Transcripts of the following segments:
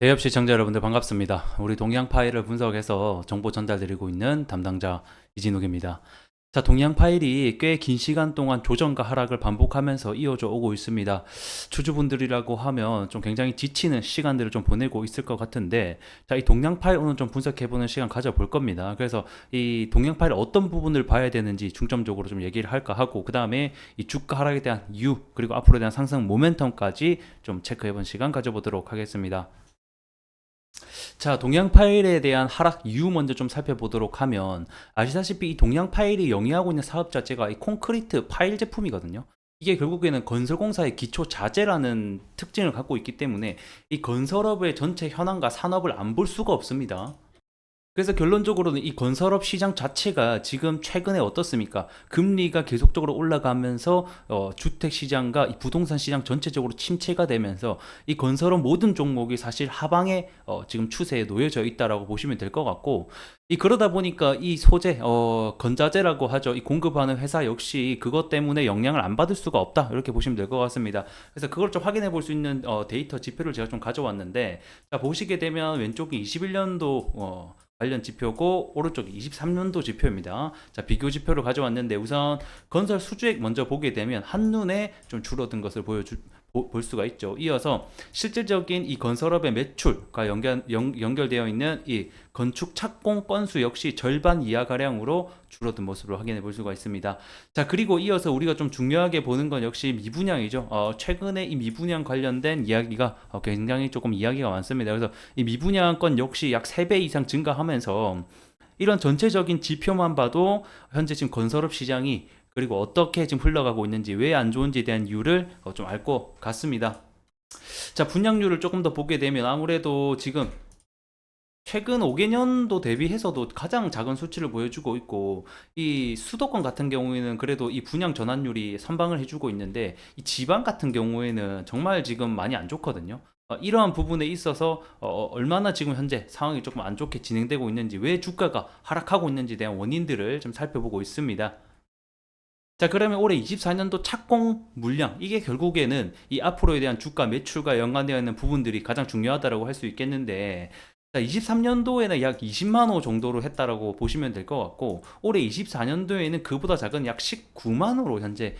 대엽 시청자 여러분들 반갑습니다. 우리 동향 파일을 분석해서 정보 전달드리고 있는 담당자 이진욱입니다. 자, 동향 파일이 꽤 긴 시간 동안 조정과 하락을 반복하면서 이어져 오고 있습니다. 주주분들이라고 하면 좀 굉장히 지치는 시간들을 좀 보내고 있을 것 같은데, 자, 이 동향 파일 오늘 좀 분석해보는 시간 가져볼 겁니다. 그래서 이 동향 파일 어떤 부분을 봐야 되는지 중점적으로 좀 얘기를 할까 하고, 그 다음에 이 주가 하락에 대한 이유, 그리고 앞으로에 대한 상승 모멘텀까지 좀 체크해본 시간 가져보도록 하겠습니다. 자, 동양 파일에 대한 하락 이유 먼저 좀 살펴보도록 하면, 아시다시피 이 동양 파일이 영위하고 있는 사업 자체가 이 콘크리트 파일 제품이거든요. 이게 결국에는 건설공사의 기초 자재라는 특징을 갖고 있기 때문에 이 건설업의 전체 현황과 산업을 안 볼 수가 없습니다. 그래서 결론적으로는 이 건설업 시장 자체가 지금 최근에 어떻습니까? 금리가 계속적으로 올라가면서 주택 시장과 이 부동산 시장 전체적으로 침체가 되면서 이 건설업 모든 종목이 사실 하방에 지금 추세에 놓여져 있다라고 보시면 될 것 같고, 이 그러다 보니까 이 소재 건자재라고 하죠. 이 공급하는 회사 역시 그것 때문에 영향을 안 받을 수가 없다, 이렇게 보시면 될 것 같습니다. 그래서 그걸 좀 확인해 볼 수 있는 데이터 지표를 제가 좀 가져왔는데, 자, 보시게 되면 왼쪽이 21년도 관련 지표고, 오른쪽이 23년도 지표입니다. 자, 비교 지표를 가져왔는데, 우선 건설 수주액 먼저 보게 되면 한눈에 좀 줄어든 것을 볼 수가 있죠. 이어서 실질적인 이 건설업의 매출과 연결되어 있는 이 건축 착공 건수 역시 절반 이하 가량으로 줄어든 모습을 확인해 볼 수가 있습니다. 자, 그리고 이어서 우리가 좀 중요하게 보는 건 역시 미분양이죠. 최근에 이 미분양 관련된 이야기가 굉장히 조금 이야기가 많습니다. 그래서 이 미분양 건 역시 약 3배 이상 증가하면서, 이런 전체적인 지표만 봐도 현재 지금 건설업 시장이, 그리고 어떻게 지금 흘러가고 있는지, 왜 안 좋은지에 대한 이유를 좀 알 것 같습니다. 자, 분양률을 조금 더 보게 되면 아무래도 지금 최근 5개년도 대비해서도 가장 작은 수치를 보여주고 있고, 이 수도권 같은 경우에는 그래도 이 분양 전환율이 선방을 해주고 있는데, 이 지방 같은 경우에는 정말 지금 많이 안 좋거든요. 이러한 부분에 있어서 얼마나 지금 현재 상황이 조금 안 좋게 진행되고 있는지, 왜 주가가 하락하고 있는지에 대한 원인들을 좀 살펴보고 있습니다. 자, 그러면 올해 24년도 착공 물량, 이게 결국에는 이 앞으로에 대한 주가 매출과 연관되어 있는 부분들이 가장 중요하다고 할 수 있겠는데, 자, 23년도에는 약 20만 호 정도로 했다라고 보시면 될 것 같고, 올해 24년도에는 그보다 작은 약 19만 호로 현재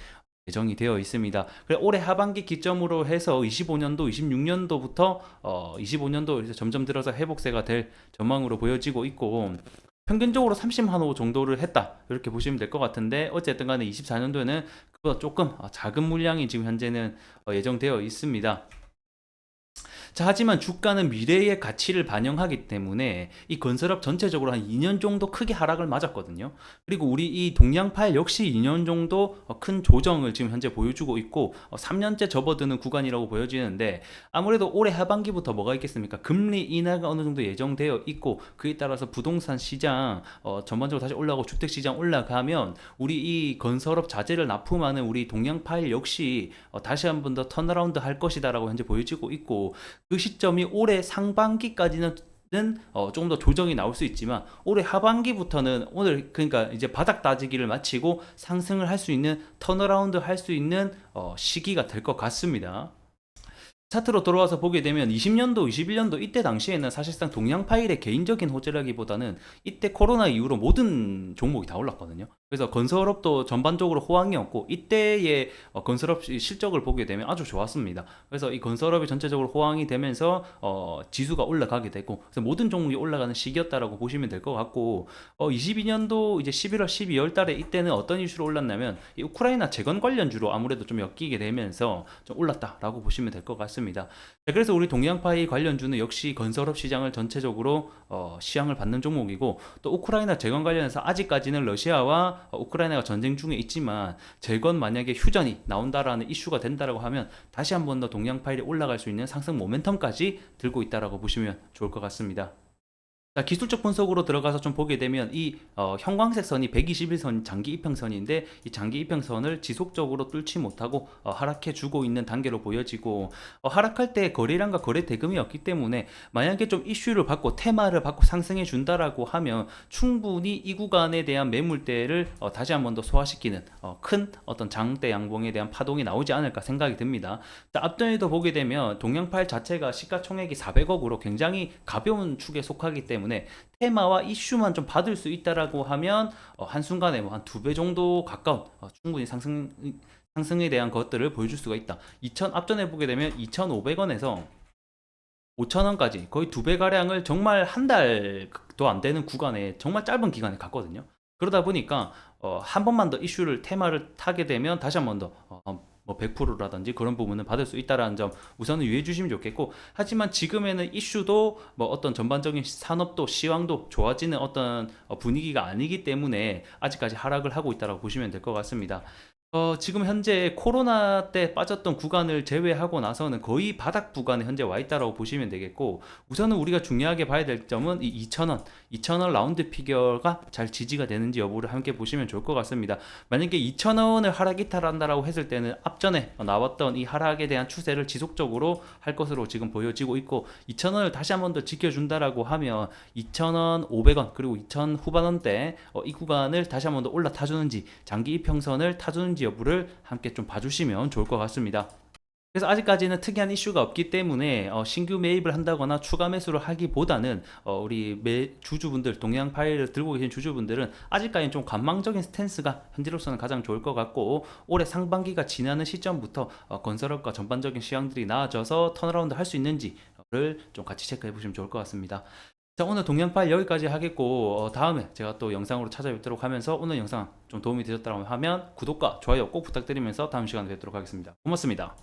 예정이 되어 있습니다. 그래, 올해 하반기 기점으로 해서 25년도, 26년도부터 25년도 이제 점점 들어서 회복세가 될 전망으로 보여지고 있고, 평균적으로 30만 호 정도를 했다, 이렇게 보시면 될 것 같은데, 어쨌든 간에 24년도에는 그보다 조금 작은 물량이 지금 현재는 예정되어 있습니다. 자, 하지만 주가는 미래의 가치를 반영하기 때문에 이 건설업 전체적으로 한 2년 정도 크게 하락을 맞았거든요. 그리고 우리 이 동양파일 역시 2년 정도 큰 조정을 지금 현재 보여주고 있고, 3년째 접어드는 구간이라고 보여지는데, 아무래도 올해 하반기부터 뭐가 있겠습니까? 금리 인하가 어느 정도 예정되어 있고, 그에 따라서 부동산 시장 전반적으로 다시 올라가고 주택 시장 올라가면, 우리 이 건설업 자재를 납품하는 우리 동양파일 역시 다시 한 번 더 턴어라운드 할 것이다라고 현재 보여지고 있고, 그 시점이 올해 상반기까지는 조금 더 조정이 나올 수 있지만, 올해 하반기부터는 오늘 그러니까 이제 바닥 다지기를 마치고 상승을 할 수 있는, 턴어라운드 할 수 있는 시기가 될 것 같습니다. 차트로 돌아와서 보게 되면 20년도, 21년도 이때 당시에는 사실상 동양 파일의 개인적인 호재라기보다는 이때 코로나 이후로 모든 종목이 다 올랐거든요. 그래서 건설업도 전반적으로 호황이었고, 이때의 건설업 실적을 보게 되면 아주 좋았습니다. 그래서 이 건설업이 전체적으로 호황이 되면서 지수가 올라가게 되고, 그래서 모든 종목이 올라가는 시기였다라고 보시면 될 것 같고, 22년도 이제 11월, 12월 달에 이때는 어떤 이슈로 올랐냐면, 이 우크라이나 재건 관련주로 아무래도 좀 엮이게 되면서 좀 올랐다라고 보시면 될 것 같습니다. 자, 그래서 우리 동양파이 관련주는 역시 건설업 시장을 전체적으로 시향을 받는 종목이고, 또 우크라이나 재건 관련해서 아직까지는 러시아와 우크라이나가 전쟁 중에 있지만, 재건 만약에 휴전이 나온다라는 이슈가 된다라고 하면 다시 한 번 더 동양 파일이 올라갈 수 있는 상승 모멘텀까지 들고 있다라고 보시면 좋을 것 같습니다. 자, 기술적 분석으로 들어가서 좀 보게 되면 이 형광색 선이 121선 장기 이평선인데 이 장기 이평선을 지속적으로 뚫지 못하고 하락해 주고 있는 단계로 보여지고 하락할 때 거래량과 거래 대금이 없기 때문에 만약에 좀 이슈를 받고 테마를 받고 상승해 준다라고 하면 충분히 이 구간에 대한 매물대를 다시 한 번 더 소화시키는 큰 어떤 장대 양봉에 대한 파동이 나오지 않을까 생각이 듭니다. 자, 앞전에도 보게 되면 동양파일 자체가 시가총액이 400억으로 굉장히 가벼운 축에 속하기 때문에 테마와 이슈만 좀 받을 수 있다라고 하면 한순간에 뭐 한 2배 정도 가까운 충분히 상승에 대한 것들을 보여줄 수가 있다. 앞전에 보게 되면 2,500원에서 5,000원까지 거의 2배 가량을 정말 한 달도 안 되는 구간에 정말 짧은 기간에 갔거든요. 그러다 보니까 한 번만 더 이슈를 테마를 타게 되면 다시 한 번 더 뭐 100%라든지 그런 부분은 받을 수 있다라는 점 우선은 유의해 주시면 좋겠고, 하지만 지금에는 이슈도 뭐 어떤 전반적인 산업도 시황도 좋아지는 어떤 분위기가 아니기 때문에 아직까지 하락을 하고 있다고 보시면 될 것 같습니다. 지금 현재 코로나 때 빠졌던 구간을 제외하고 나서는 거의 바닥 구간에 현재 와 있다고 보시면 되겠고, 우선은 우리가 중요하게 봐야 될 점은 이 2,000원 라운드 피겨가 잘 지지가 되는지 여부를 함께 보시면 좋을 것 같습니다. 만약에 2,000원을 하락 이탈한다라고 했을 때는 앞전에 나왔던 이 하락에 대한 추세를 지속적으로 할 것으로 지금 보여지고 있고, 2,000원을 다시 한 번 더 지켜준다라고 하면 2,000원, 500원 그리고 2,000 후반원대 이 구간을 다시 한 번 더 올라타주는지 장기 이평선을 타주는지 여부를 함께 좀 봐주시면 좋을 것 같습니다. 그래서 아직까지는 특이한 이슈가 없기 때문에 신규 매입을 한다거나 추가 매수를 하기보다는 우리 주주분들, 동양 파일을 들고 계신 주주분들은 아직까지는 좀 관망적인 스탠스가 현재로서는 가장 좋을 것 같고, 올해 상반기가 지나는 시점부터 건설업과 전반적인 시황들이 나아져서 턴어라운드 할 수 있는지를 좀 같이 체크해 보시면 좋을 것 같습니다. 자, 오늘 동양 파일 여기까지 하겠고, 다음에 제가 또 영상으로 찾아뵙도록 하면서 오늘 영상 좀 도움이 되셨다고 하면 구독과 좋아요 꼭 부탁드리면서 다음 시간에 뵙도록 하겠습니다. 고맙습니다.